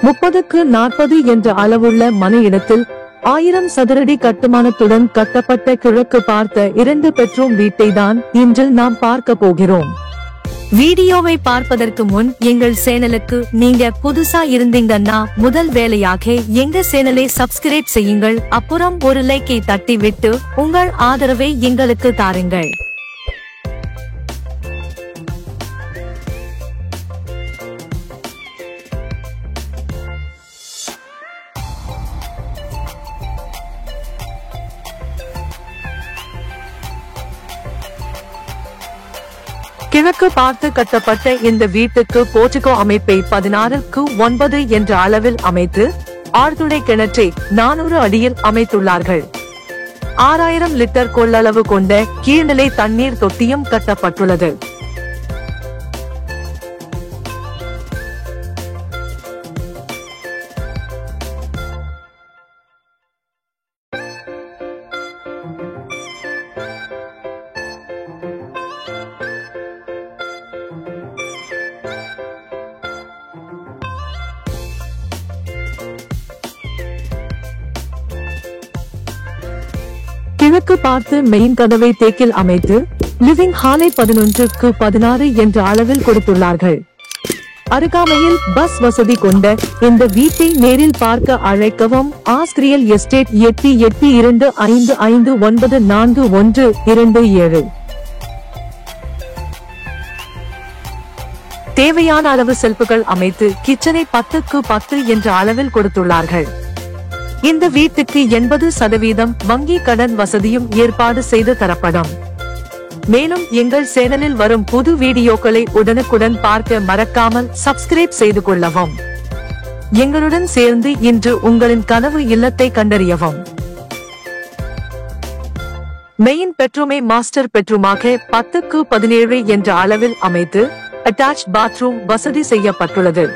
30க்கு 40 என்ற அளவுள்ள மனை இடத்தில் 1000 சதுரடி கட்டுமானத்துடன் கட்டப்பட்ட கிழக்கு பார்த்த 2 பெட்ரூம் வீட்டை தான் இன்று நாம் பார்க்க போகிறோம். வீடியோவை பார்ப்பதற்கு முன் எங்கள் சேனலுக்கு நீங்க புதுசா இருந்தீங்கன்னா முதல் வேலையாக எங்க சேனலை சப்ஸ்கிரைப் செய்யுங்கள். அப்புறம் ஒரு லைக்கை தட்டி விட்டு உங்கள் ஆதரவை எங்களுக்கு தாருங்கள். கிழக்கு பார்த்து கட்டப்பட்ட இந்த வீட்டுக்கு போர்டிகோ அமைப்பை 16:9 என்ற அளவில் அமைத்து ஆழ்துளை கிணற்றை 400 அடியில் அமைத்துள்ளார்கள். 6000 லிட்டர் கொள்ளளவு கொண்ட கீழ்நிலை தண்ணீர் தொட்டியும் கட்டப்பட்டுள்ளது. கிழக்கு பார்த்து மெயின் கதவை தேக்கில் அமைத்து லிவிங் ஹாலை 11:16 என்ற அளவில் கொடுத்துள்ளார்கள். அருகாமையில் பஸ் வசதி கொண்ட இந்த வீட்டை நேரில் பார்க்க அழைக்கவும். ஆஸ்திரியல் எஸ்டேட் 8825594127. தேவையான அளவு செல்ஃபுகள் அமைத்து கிச்சனை 10:10 என்ற அளவில் கொடுத்துள்ளார்கள். இந்த வீட்டுக்கு 80% வங்கி கடன் வசதியும் ஏற்பாடு செய்து தரப்படும். மேலும் எங்கள் சேனலில் வரும் புது வீடியோக்களை உடனுக்குடன் பார்க்க மறக்காமல் சப்ஸ்கிரைப் செய்து கொள்ளவும். எங்களுடன் சேர்ந்து இன்று உங்களின் கனவு இல்லத்தை கண்டறியவும். மெயின் பெட்ரூமை மாஸ்டர் பெட்ரூமாக 10:17 என்ற அளவில் அமைத்து அட்டாச் பாத்ரூம் வசதி செய்யப்பட்டுள்ளது.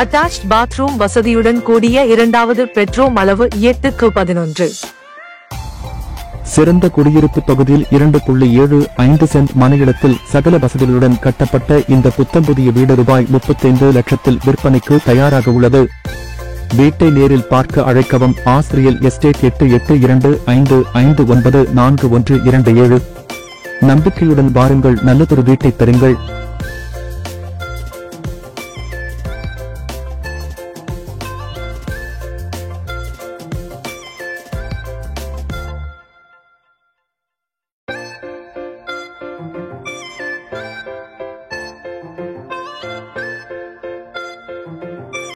அட்டாச்ட் பாத்ரூம் வசதியுடன் கூடிய இரண்டாவது பெட்ரூம் அளவு 8:11. சிறந்த குடியிருப்பு தொகுதியில் 2.75 சென்ட் மனையிடத்தில் சகல வசதிகளுடன் கட்டப்பட்ட இந்த புத்தம்புதிய வீடு ரூபாய் 35 லட்சத்தில் விற்பனைக்கு தயாராக உள்ளது. வீட்டை நேரில் பார்க்க அழைக்கவும். ஆஸ்திரியல் எஸ்டேட் 8825594127. நம்பிக்கையுடன் வாருங்கள், நல்லதொரு வீட்டை பெறுங்கள்.